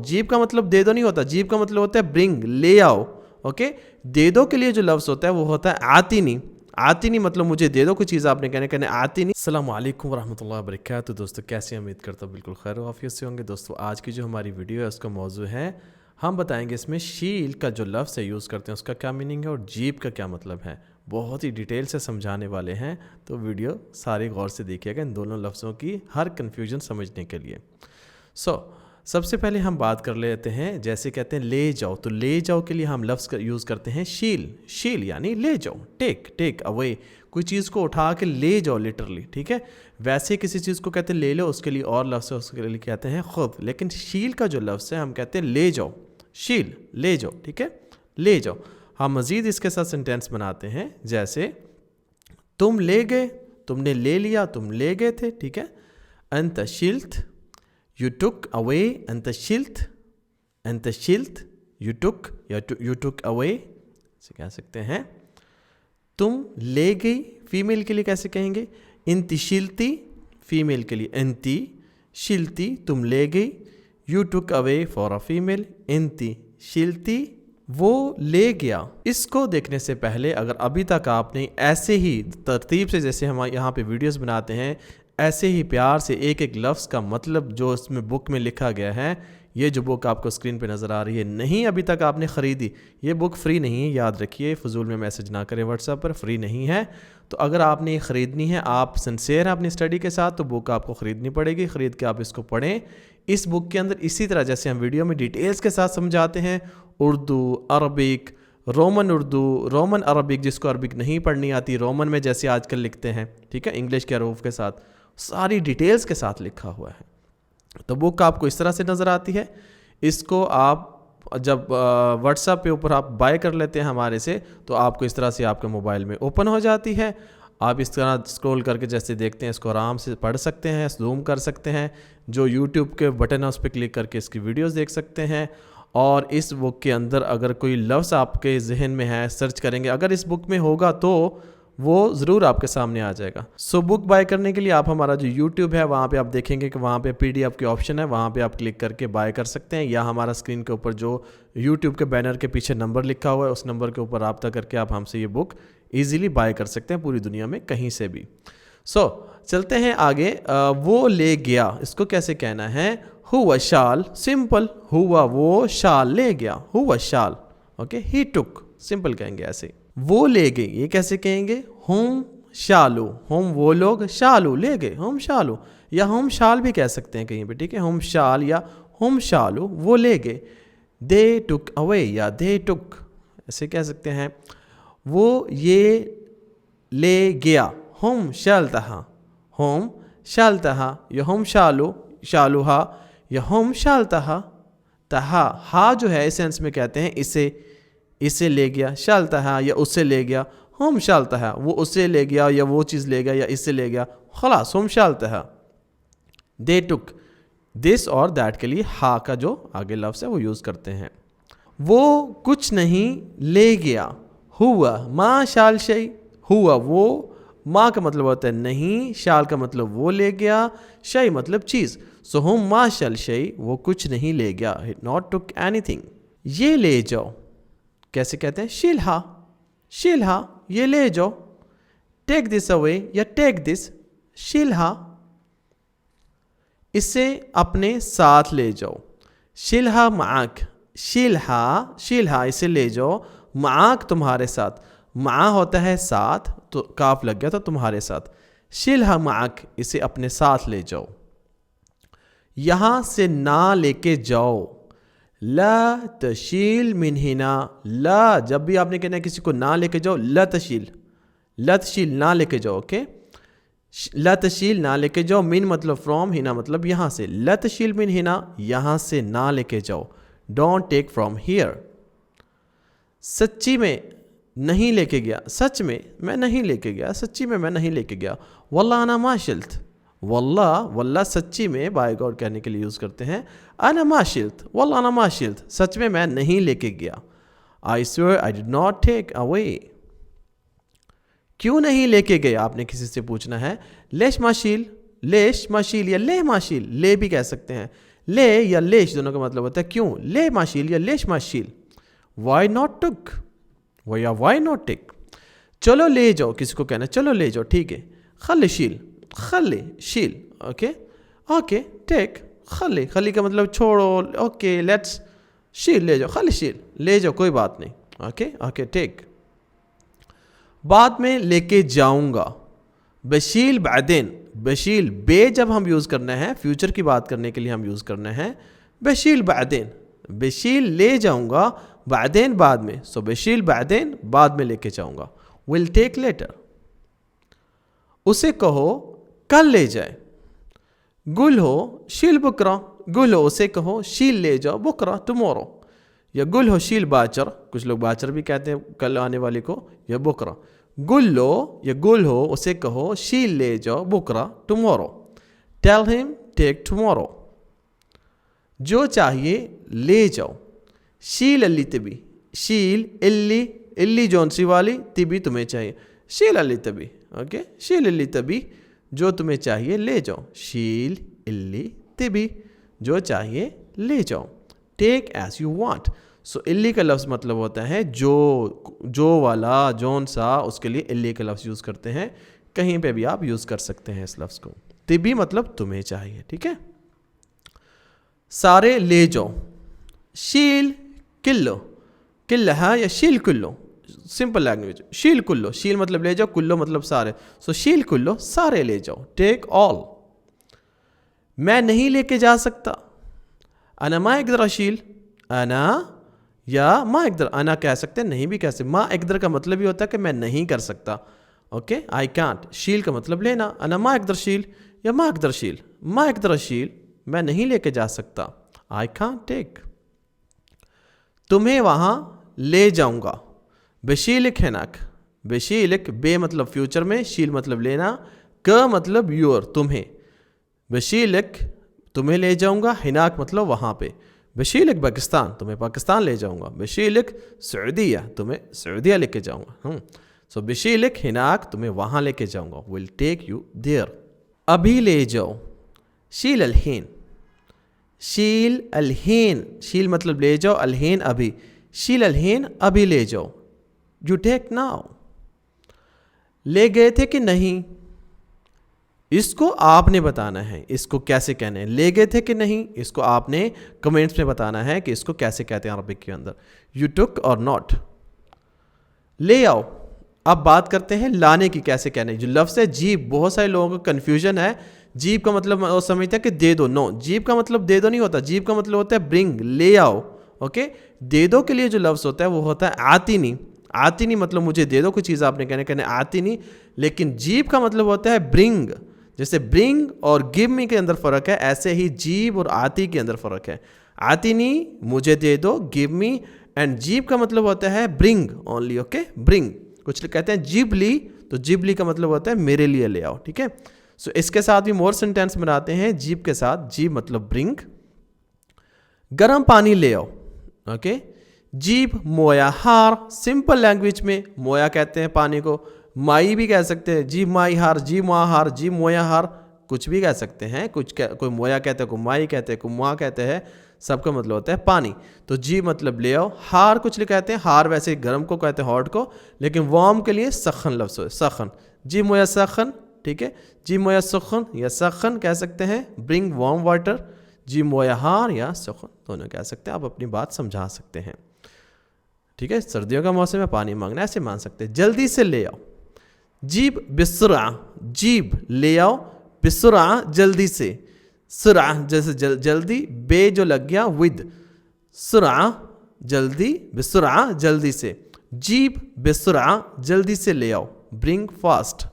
जीब का मतलब दे दो नहीं होता, जीब का मतलब होता है ब्रिंग, ले आओ। ओके, दे दो के लिए जो लफ्ज़ होता है वो होता है आतिनी। आतिनी मतलब मुझे दे दो कोई चीज़, आपने कहने आतिनी। अस्सलाम वालेकुम वरहमतुल्लाहि वबरकातुहू। दोस्तों कैसे हैं, उम्मीद करता हूँ बिल्कुल खैर आफियत से होंगे। दोस्तों आज की जो हमारी वीडियो है उसका मौजू है, हम बताएंगे इसमें शील का जो लफ्ज़ है यूज़ करते हैं उसका क्या मीनिंग है और जीब का क्या मतलब है। बहुत ही डिटेल से समझाने वाले हैं, तो वीडियो सारी गौर से देखिएगा इन दोनों लफ्ज़ों की हर कन्फ्यूजन समझने के लिए। सबसे पहले हम बात कर लेते हैं, जैसे कहते हैं ले जाओ, तो ले जाओ के लिए हम लफ्ज़ यूज़ करते हैं शील। शील यानी ले जाओ, टेक अवे, कोई चीज़ को उठा के ले जाओ लिटरली, ठीक है। वैसे किसी चीज़ को कहते हैं ले लो, उसके लिए और लफ्ज़ है, उसके लिए कहते हैं खुद। लेकिन शील का जो लफ्ज़ है हम कहते हैं ले जाओ, शील ले जाओ, ठीक है, ले जाओ। हम मज़ीद इसके साथ सेंटेंस बनाते हैं, जैसे तुम ले गए, तुमने ले लिया, तुम ले गए थे, ठीक है। अंत शिल्त, you took away, anta shilt, you took away, से कह सकते हैं। तुम ले गई, फीमेल के लिए कैसे कहेंगे, इंती शिल्ती, फीमेल के लिए इंती शिल्ती, तुम ले गई। you took away for a female, इंती शिल्ती, वो ले गया। इसको देखने से पहले अगर अभी तक आपने ऐसे ही तरतीब से, जैसे हम यहाँ पे वीडियोस बनाते हैं, ऐसे ही प्यार से एक एक लफ्ज़ का मतलब जो इसमें बुक में लिखा गया है, ये जो बुक आपको स्क्रीन पे नज़र आ रही है, नहीं अभी तक आपने ख़रीदी, ये बुक फ्री नहीं है, याद रखिए, फजूल में मैसेज ना करें व्हाट्सएप पर, फ्री नहीं है। तो अगर आपने ये ख़रीदनी है, आप सिंसियर हैं अपनी स्टडी के साथ, तो बुक आपको ख़रीदनी पड़ेगी, ख़रीद के आप इसको पढ़ें। इस बुक के अंदर इसी तरह जैसे हम वीडियो में डिटेल्स के साथ समझाते हैं, उर्दू, अरबिक, रोमन अरबिक, जिसको अरबिक नहीं पढ़नी आती, रोमन में जैसे आजकल लिखते हैं, ठीक है, इंग्लिश के हरूफ के साथ, सारी डिटेल्स के साथ लिखा हुआ है। तो बुक आपको इस तरह से नज़र आती है। इसको आप जब व्हाट्सएप पे ऊपर आप बाय कर लेते हैं हमारे से, तो आपको इस तरह से आपके मोबाइल में ओपन हो जाती है। आप इस तरह स्क्रॉल करके जैसे देखते हैं, इसको आराम से पढ़ सकते हैं, जूम कर सकते हैं, जो यूट्यूब के बटन है उस पर क्लिक करके इसकी वीडियोस देख सकते हैं। और इस बुक के अंदर अगर कोई लफ्ज़ आपके जहन में है, सर्च करेंगे, अगर इस बुक में होगा तो वो ज़रूर आपके सामने आ जाएगा। बुक बाय करने के लिए आप हमारा जो YouTube है वहाँ पे आप देखेंगे कि वहाँ पे PDF की ऑप्शन है, वहाँ पे आप क्लिक करके बाय कर सकते हैं, या हमारा स्क्रीन के ऊपर जो YouTube के बैनर के पीछे नंबर लिखा हुआ है उस नंबर के ऊपर रब्ता करके आप हमसे ये बुक ईज़िली बाय कर सकते हैं पूरी दुनिया में कहीं से भी। चलते हैं आगे। वो ले गया, इसको कैसे कहना है, हुआ शाल, सिंपल, हुआ वो शाल ले गया, हुआ शाल, ओके। ही टुक, सिंपल कहेंगे ऐसे। वो ले गए, ये कैसे कहेंगे, हम शालू, हम वो लोग, शालू ले गए, हम शालू, या हम शाल भी कह सकते हैं कहीं पे, ठीक है, हम शाल या हम शालू, वो ले गए। दे टुक अवे या दे टुक, ऐसे कह सकते हैं। वो ये ले गया, हम शालतहा, हम शालतहा, या हम शालू, शालूहा, या हम शालतहा। तहा, हा जो है इस सेंस में कहते हैं इसे ले गया, शालता है या उससे ले गया, हम शालता है, वो उससे ले गया या वो चीज़ ले गया या इससे ले गया, खलास हम शालता है। दे टुक, दिस और दैट के लिए हा का जो आगे लफ्ज़ है वो यूज़ करते हैं। वो कुछ नहीं ले गया, हुआ माँ शाल शई, हुआ वो, माँ का मतलब होता है नहीं, शाल का मतलब वो ले गया, शई मतलब चीज़। सो हम माँ शाल शई, वो कुछ नहीं ले गया, नॉट टुक एनीथिंग। ये ले जाओ कैसे कहते हैं, शिल्हा, ये ले जाओ। टेक दिस अवे या टेक दिस, शिल्हा, इसे अपने साथ ले जाओ। शिल्हा माक, शिल्हा इसे ले जाओ, माक तुम्हारे साथ, मा होता है साथ, तो काफ लग गया तो तुम्हारे साथ, शिल्हा माक, इसे अपने साथ ले जाओ। यहाँ से ना लेके जाओ, ला तशील मिन हिना, ला जब भी आपने कहना है किसी को ना लेके जाओ, ला तशील ना लेके जाओ, ओके। ला तशील ना लेके जाओ, मिन मतलब फ्रॉम, हिना मतलब यहाँ से, ला तशील मिन हिना, यहाँ से ना लेके जाओ, डोंट टेक फ्रॉम हियर। सच्ची में नहीं लेके गया, सच में मैं नहीं लेके गया, सच्ची में मैं नहीं लेके गया। वल्ला अना माशिल्त, वल्ला सच्ची में बाय गॉड कहने के लिए यूज़ करते हैं। अना माशिल्त, वल्ला अना माशिल्त, सच में मैं नहीं लेके गया। I swear I did not take away, क्यों नहीं लेके गए, आपने किसी से पूछना है। लेश माशील या ले माशील, ले भी कह सकते हैं। ले या लेश दोनों का मतलब होता है क्यों, ले माशील या लेश माशील, वाई नॉट टुक या वाई नॉट टेक। चलो ले जाओ, किसी को कहना चलो ले जाओ, ठीक है, खले शील, ओके ओके, टेक खली का मतलब छोड़ो, ओके लेट्स शील ले जाओ, खले शील ले जाओ, कोई बात नहीं, ओके ओके टेक। बाद में लेके जाऊंगा, बशील बादेन, बशील बे जब हम यूज़ करना है फ्यूचर की बात करने के लिए हम यूज़ करना है बशील बादेन, बशील ले जाऊंगा, बादेन बाद में, सो बशील बादेन बाद में लेके जाऊंगा, विल टेक लेटर। उसे कहो कल ले जाए, गुल हो शील बुकरा, गुल हो उसे कहो शील ले जाओ, बुकरा टुमारो, या गुल हो शील बाचर, कुछ लोग बाचर भी कहते हैं कल आने वाले को, या बुकरा। गुल लो या गुल हो उसे कहो शील ले जाओ, बुकरा tomorrow, tell him take tomorrow. जो चाहिए ले जाओ, शील अली तबी, शील इल्ली जौन सी वाली, तिबी तुम्हें चाहिए, शील अली तबी, ओके शील अली तबी, जो तुम्हें चाहिए ले जाओ, शील इल्ली तिबी, जो चाहिए ले जाओ, टेक एज यू वांट। सो इल्ली का लफ्ज़ मतलब होता है जो वाला, जौन सा, उसके लिए इल्ली का लफ्ज़ यूज़ करते हैं, कहीं पे भी आप यूज़ कर सकते हैं इस लफ्ज़ को। तिबी मतलब तुम्हें चाहिए, ठीक है। सारे ले जाओ, शील किल्लो या शील कुल्लो, सिंपल लैंग्वेज, शील कुल्लो, शील मतलब ले जाओ, कुल्लो मतलब सारे, सो शील कुल्लो सारे ले जाओ, टेक ऑल। मैं नहीं लेके जा सकता, अना मा इकदर शील, अना या मा इकदर, अना कह सकते हैं, नहीं भी कह सकते, मा इकदर का मतलब भी होता है कि मैं नहीं कर सकता, ओके आई कांट। शील का मतलब लेना, अना मा इकदर शील या मा इकदर शील, मा इकदर शील मैं नहीं लेके जा सकता, आई कांट टेक। तुम्हें वहाँ ले जाऊंगा, बशीलिक हैनाक, बशीलिक बे मतलब फ्यूचर में, शील मतलब लेना, क मतलब योर तुम्हें, बशीलिक तुम्हें ले जाऊंगा, हिनाक मतलब वहाँ पे, बशीलिक पाकिस्तान तुम्हें पाकिस्तान ले जाऊंगा, बशीलिक सऊदीया तुम्हें सऊदीया लेके जाऊंगा, सो बशीलिक हिनाक तुम्हें वहाँ लेके जाऊंगा, विल टेक यू देयर। अभी ले जाओ, शील अलहीन, शील अलहीन, शील मतलब ले जाओ, अलहीन अभी, शील अलहीन अभी ले जाओ, यू टेक नाउ। ले गए थे कि नहीं, इसको आपने बताना है, इसको कैसे कहना है, ले गए थे कि नहीं, इसको आपने कमेंट्स में बताना है कि इसको कैसे कहते हैं अरबिक के अंदर, यू टुक और नॉट। ले आओ, अब बात करते हैं लाने की कैसे कहने। जो लफ्ज़ है जीब, बहुत सारे लोगों को कन्फ्यूजन है, जीब का मतलब वो समझते हैं कि दे दो, नो, जीब का मतलब दे दो नहीं होता, जीब का मतलब होता है ब्रिंग, ले आओ, ओके। दे दो के लिए जो लफ्ज़ होता है वो होता है आती नहीं, आती नहीं मतलब मुझे दे दो कोई चीज़, आपने कहने आती नहीं, लेकिन जीब का मतलब होता है ब्रिंग, जैसे ब्रिंग और गिव मी के अंदर फ़र्क है, ऐसे ही जीब और आती के अंदर फ़र्क है। आती नहीं मुझे दे दो, गिव मी, एंड जीब का मतलब होता है ब्रिंग ओनली, ओके ब्रिंग। कुछ लोग कहते हैं जिबली, तो जिबली का मतलब होता है मेरे लिए ले आओ, ठीक है। सो इसके साथ भी मोर सेंटेंस बनाते हैं जीब के साथ, जीब मतलब ब्रिंग। गर्म पानी ले आओ, ओके, जीब मोया हार, सिंपल लैंग्वेज में मोया कहते हैं पानी को, माई भी कह सकते हैं, जी माई हार, जी माँ हार, जी मोया हार, कुछ भी कह सकते हैं, कोई मोया कहते हैं, कोई माई कहते हैं, कोई माँ कहते हैं, सबका मतलब होता है पानी। तो जी मतलब ले आओ, हार कुछ लोग कहते हैं, हार वैसे गर्म को कहते हैं हॉट को, लेकिन वार्म के लिए सखन लफ्ज़ हो, सखन, जी मोया सखन, ठीक है, जी मोया सुखन या सखन कह सकते हैं, ब्रिंग वार्म वाटर, जी मोया हार या सुखन दोनों कह सकते हैं, आप अपनी बात समझा सकते हैं, ठीक है। सर्दियों का मौसम है, पानी मांगना, ऐसे मान सकते हैं। जल्दी से ले आओ, जीब बिसरा, जीब ले आओ, बिसरा जल्दी से, सुरा जैसे जल्दी, बे जो लग गया विद, सुरा जल्दी, बिसरा जल्दी से, जीब बिसरा जल्दी से ले आओ, ब्रिंग फास्ट।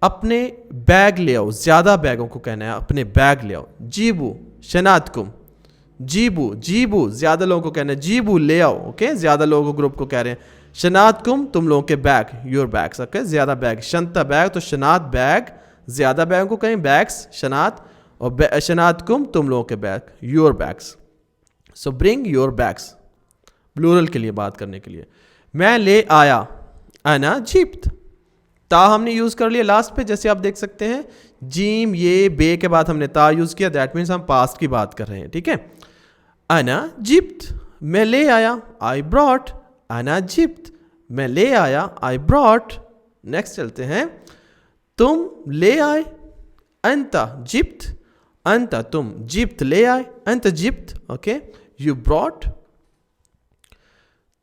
अपने बैग ले आओ, ज़्यादा बैगों को कहना है अपने बैग ले आओ, जीबू शनातकुम, जीबू, जीबू ज़्यादा लोगों को कहना है, जीबू ले आओ, ओके, ज़्यादा लोगों को ग्रुप को कह रहे हैं, शनातकुम तुम लोगों के बैग, योर बैग्स, ओके, ज़्यादा बैग, शंता बैग, तो शनात बैग, ज़्यादा बैगों को कहें बैग्स शनात, और शनातकुम तुम लोगों के bag, your bags. So bring your bags, plural के लिए बात करने के लिए। मैं ले आया, अना जीप्त, تا ہم نے یوز کر لیا لاسٹ پہ, جیسے آپ دیکھ سکتے ہیں جیم یہ بے کے بعد ہم نے تا یوز کیا, دیٹ مینس ہم پاسٹ کی بات کر رہے ہیں, ٹھیک ہے. انا جبت, میں لے آیا, آئی براٹ. انا جبت, میں لے آیا, آئی براٹ. نیکسٹ چلتے ہیں, تم لے آئے, انت جبت, انت تم, جبت لے آئے, انت جبت, اوکے. You brought.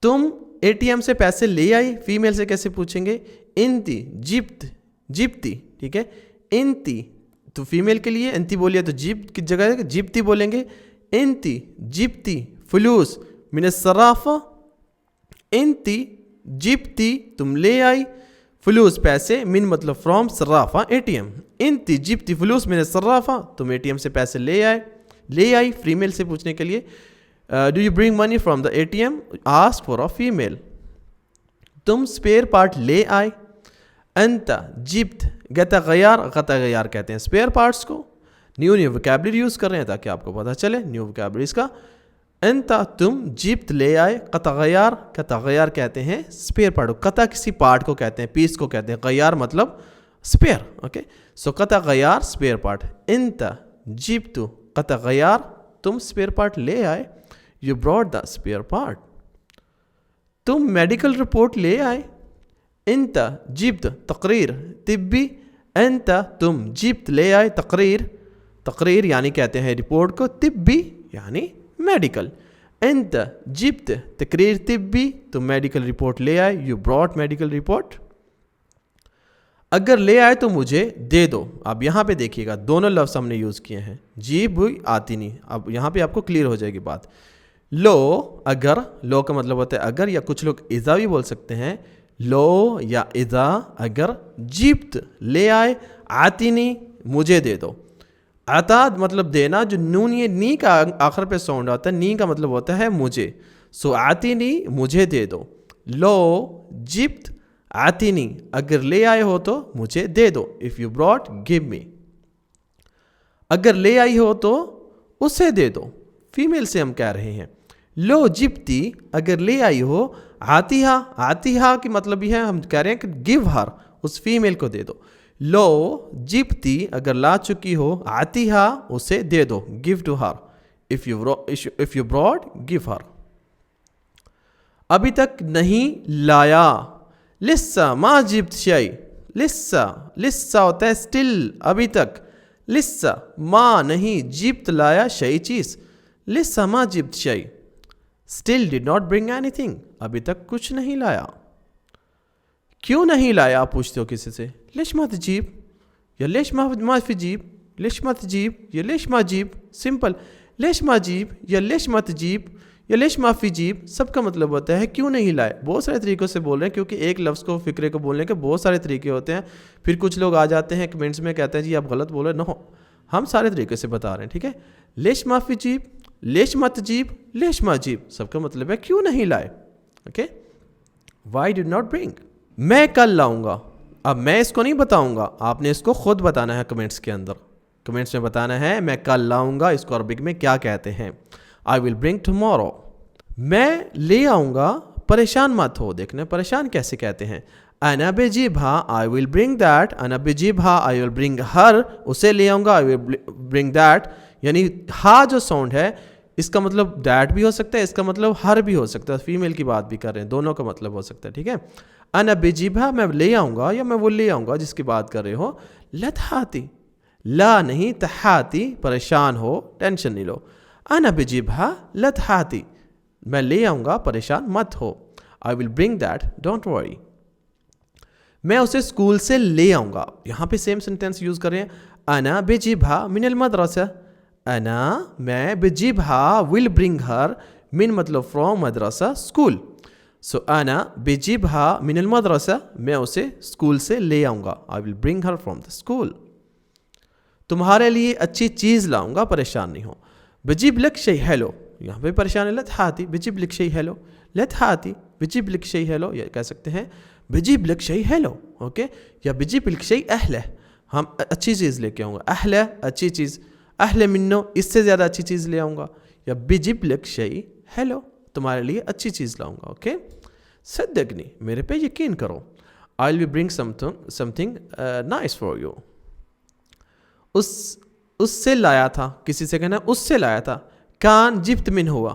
تم اے ٹی ایم سے پیسے لے آئی, فیمیل سے کیسے پوچھیں گے, انتی جبت, جبتی, ٹھیک ہے. انتی تو فیمیل کے لیے انتی بولیے تو جبت کی جگہ جبتی بولیں گے. انتی جبتی فلوس من الصرافہ, انتی جبتی تم لے آئی, فلوس پیسے, من مطلب فرام, صرافہ اے ٹی ایم. انتی جبتی فلوس من الصرافہ, تم اے ٹی ایم سے پیسے لے آئے, لے آئی فیمیل سے پوچھنے کے لیے. Do you bring money from the A T M, ask for a female. تم اسپیئر پارٹ لے آئے, انت جبت غطا غیار, غطا غیار کہتے ہیں اسپیئر پارٹس کو. نیو وکیبلری یوز کر رہے ہیں تاکہ آپ کو پتہ چلے نیو وکیبلریز کا. انت تم جبت لے آئے, قطع غیار, قطع غیار کہتے ہیں اسپیئر پارٹ. قطع کسی پارٹ کو کہتے ہیں, پیس کو کہتے ہیں, غیار مطلب اسپیئر, اوکے. سو قطع غیار اسپیئر پارٹ. انت جبت قطع غیار, تم اسپیئر پارٹ لے آئے, you brought the spare part. تم میڈیکل رپورٹ لے آئے, انت جبت تقریر طبی, انت تم جبت لے آئے تقریر, تقریر یعنی کہتے ہیں رپورٹ کو, طبی یعنی میڈیکل. انت جبت تقریر طبی, تم میڈیکل رپورٹ لے آئے, یو براٹ میڈیکل رپورٹ. اگر لے آئے تو مجھے دے دو. اب یہاں پہ دیکھیے گا دونوں لفظ ہم نے یوز کیے ہیں, جیب ہوئی آتی نہیں. اب یہاں پہ آپ کو کلیئر ہو جائے گی بات. لو اگر, لو کا مطلب ہوتا ہے اگر, یا کچھ لوگ اذا بھی بول سکتے ہیں, لو یا اذا اگر. جبت لے آئے, آتی نہیں مجھے دے دو. عطا مطلب دینا, جو نون یہ نی کا آخر پہ ساؤنڈ آتا ہے, نی کا مطلب ہوتا ہے مجھے. سو آتی نہیں مجھے دے دو. لو جبت آتی نہیں, اگر لے آئے ہو تو مجھے دے دو. اف یو براٹ گیو می. اگر لے آئی ہو تو اسے دے دو, فیمیل سے ہم کہہ رہے ہیں. لو جبتی اگر لے آئی ہو, آتیہا, آتیہا کی مطلب یہ ہے ہم کہہ رہے ہیں کہ گیو ہر, اس فیمیل کو دے دو. لو جبتی اگر لا چکی ہو, آتیہا اسے دے دو, give to her. If you brought give her. ابھی تک نہیں لایا, لسا ما جبت شیء, لسا, لسا ہوتا ہے اسٹل, ابھی تک. لسا ما نہیں, جبت لایا, شیء چیز. لسا ما جبت شیء, still did not bring anything, ابھی تک کچھ نہیں لایا. کیوں نہیں لایا آپ پوچھتے ہو کسی سے, لیش ما تجیب, یا لیش ما فی جیب, لیش ما تجیب یا لیش ما جیب, سمپل. لیش ما جیب یا لیش ما تجیب یا لیش ما فی جیب, سب کا مطلب ہوتا ہے کیوں نہیں لائے. بہت سارے طریقوں سے بول رہے ہیں, کیونکہ ایک لفظ کو, فکرے کو بولنے کے بہت سارے طریقے ہوتے ہیں. پھر کچھ لوگ آ جاتے ہیں کمنٹس میں کہتے ہیں جی آپ غلط بول رہے ہیں. نو, ہم سارے طریقے سے بتا رہے ہیں, ٹھیک ہے. لیش ما فی جیب, لیش ما تجیب, لیش ما جیب, سب کا مطلب ہے کیوں نہیں لائے, okay. Why did not bring, میں کل لاؤں گا. اب میں اس کو نہیں بتاؤں گا, آپ نے اس کو خود بتانا ہے کمنٹس کے اندر. کمنٹس میں بتانا ہے میں کل لاؤں گا, اس کو عربک میں کیا کہتے ہیں. آئی ول برنگ ٹمورو, میں لے آؤں گا, پریشان مت ہو. دیکھنا پریشان کیسے کہتے ہیں. انا بجیبھا, آئی ول برنگ دیٹ. انا بجیبھا, آئی ول برنگ ہر, اسے لے آؤں گا, آئی ول برنگ دیٹ. یعنی ہا جو ساؤنڈ ہے اس کا مطلب دیٹ بھی ہو سکتا ہے, اس کا مطلب ہر بھی ہو سکتا ہے. فیمیل کی بات بھی کر رہے ہیں, دونوں کا مطلب ہو سکتا ہے, ٹھیک ہے. انا بجیبھا, میں لے آؤں گا یا میں وہ لے آؤں گا جس کی بات کر رہے ہو. لتھاتی, لا نہیں تحاتی, پریشان ہو, ٹینشن نہیں لو. انا بجیبھا لتھاتی, میں لے آؤں گا, پریشان مت ہو. آئی ول برنگ دیٹ, ڈونٹ وری. میں اسے اسکول سے لے آؤں گا. یہاں پہ سیم سینٹینس یوز کر رہے ہیں. انا بجیبھا من المدرسہ, انا میں, بجیبھا ول برنگ ہر, من مطلب فرام, مدرسہ اسکول. سو انا بجیبھا من المدرسہ, میں اسے اسکول سے لے آؤں گا. آئی ول برنگ ہر فرام دا اسکول. تمہارے لیے اچھی چیز لاؤں گا, پریشان نہیں ہو. بجیب لک شیء حلو, یہاں پہ پریشان ہے. لتھاتی, بجیب لک شیء حلو, لتھاتی, بجیب لک شیء حلو, یہ کہہ سکتے ہیں بجیب لک شیء حلو, اوکے. یا بجیب لک شیء اہلہ, ہم اچھی چیز لے کے آؤں گا. اہلہ اچھی چیز, اہل منو اس سے زیادہ اچھی چیز لے آؤں گا. یا بجیب لک شیء حلو, تمہارے لیے اچھی چیز لاؤں گا, اوکے. صدقنی, میرے پہ یقین کرو. I'll be bring something nice for you. उससे लाया था, किसी से कहना उससे लाया था. कान जिप्त मिन हुआ.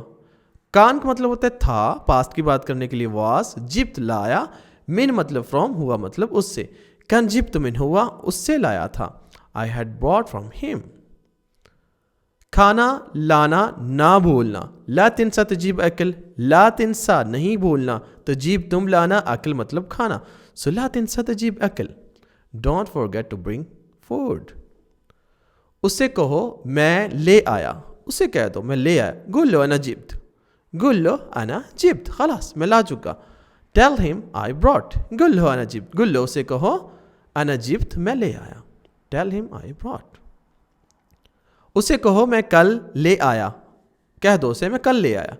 कान का मतलब होता है था, पास्ट की बात करने के लिए was, जिप्त लाया, मिन मतलब फ्रॉम, हुआ मतलब उससे. कान जिप्त मिन हुआ, उससे लाया था. I had brought from him. खाना लाना ना भूलना. ला तिनसा तजीब अकल, ला तिनसा नहीं भूलना, तजीब तुम लाना, अकल मतलब खाना. सो ला तिनसा तजीब अकल, don't forget to bring food. उससे कहो मैं ले आया. उससे कह दो मैं ले आया. गुल्लो अना जिब्त, गुल्लो अना जिब्त, खलास मैं ला चुका. टेल हिम आई ब्रॉट, गुल्लो अना जिब्त, गुल्लो उसे कहो अना जिब्त मैं ले आया. Tell him I brought. उसे कहो मैं कल ले आया. कह दो उसे मैं कल ले आया.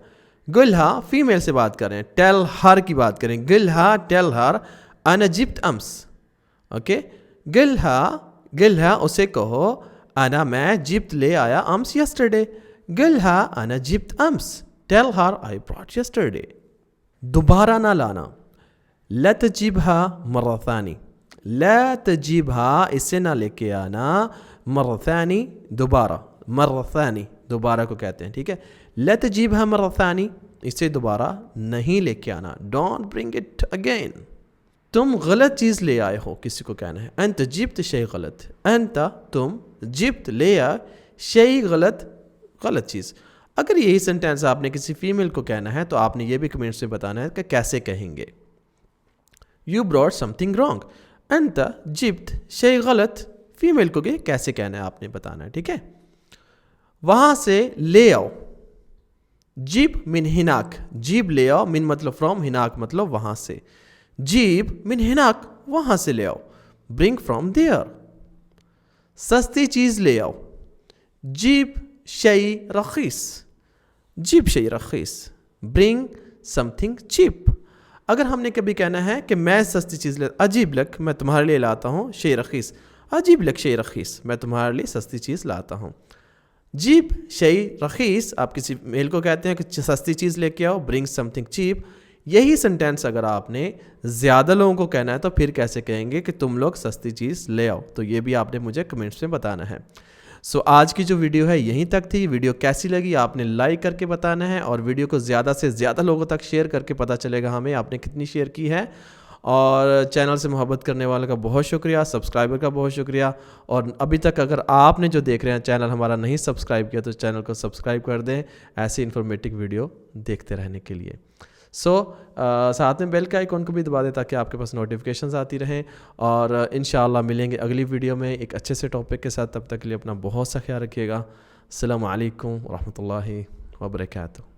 गुल्हा फीमेल से बात करें, टेल हर की बात करें. गुल्हा टेल हर अना जिब्त अम्स. ओके, गुल्हा उसे कहो अना मैं जिब्त ले आया अम्स यस्टरडे. गुल्हा अना जिब्त अम्स, tell her I brought yesterday. दोबारा ना लाना. ला तजीबहा मर्रा थानी, ला तजीबहा इसे ना लेके आना, मर्रा थानी दोबारा, मर्रा थानी दोबारा को कहते हैं. ठीक है, ला तजीबहा मर्रा थानी इसे दोबारा नहीं लेके आना. Don't bring it again. तुम गलत चीज़ ले आए हो, किसी को कहना है अंत जिब्त शे गलत. अंत तुम, जिब्त ले आए, शे गलत, गलत चीज़. अगर यही सेंटेंस आपने किसी फीमेल को कहना है तो आपने ये भी कमेंट्स में बताना है कि कैसे कहेंगे. You brought something wrong. अंत जिब्त शे गलत, फीमेल को कैसे कहना है आपने बताना है. ठीक है, वहाँ से ले आओ. जीब मिन हिनाक, जीब ले आओ, मिन मतलब फ्रॉम, हिनाक मतलब वहाँ से. जीब मिन हिनाक वहाँ से ले आओ. Bring from there. सस्ती चीज़ ले आओ. जीब शई रखीस, जीब शई रखीस. Bring something cheap. अगर हमने कभी कहना है कि मैं सस्ती चीज़ ले, अजीब लक मैं तुम्हारे लिए लाता हूँ शई रखीस, अजीब लक शई रखीस मैं तुम्हारे लिए सस्ती चीज़ लाता हूँ. जीब शई रखीस आप किसी मेल को कहते हैं कि सस्ती चीज़ लेके आओ. Bring something cheap. यही सेंटेंस अगर आपने ज़्यादा लोगों को कहना है तो फिर कैसे कहेंगे कि तुम लोग सस्ती चीज़ ले आओ. तो ये भी आपने मुझे कमेंट्स में बताना है. सो आज की जो वीडियो है यहीं तक थी. वीडियो कैसी लगी आपने लाइक करके बताना है, और वीडियो को ज़्यादा से ज़्यादा लोगों तक शेयर करके पता चलेगा हमें आपने कितनी शेयर की है. और चैनल से मोहब्बत करने वाले का बहुत शुक्रिया, सब्सक्राइबर का बहुत शुक्रिया. और अभी तक अगर आपने जो देख रहे हैं चैनल हमारा नहीं सब्सक्राइब किया तो चैनल को सब्सक्राइब कर दें ऐसी इन्फॉर्मेटिव वीडियो देखते रहने के लिए. साथ में बेल का आइकॉन को भी दबा दें ताकि आपके पास नोटिफिकेशंस आती रहें. और इंशाअल्लाह मिलेंगे अगली वीडियो में एक अच्छे से टॉपिक के साथ. तब तक के लिए अपना बहुत सा ख्याल रखिएगा. अस्सलामु अलैकुम व रहमतुल्लाहि व बरकातुहू.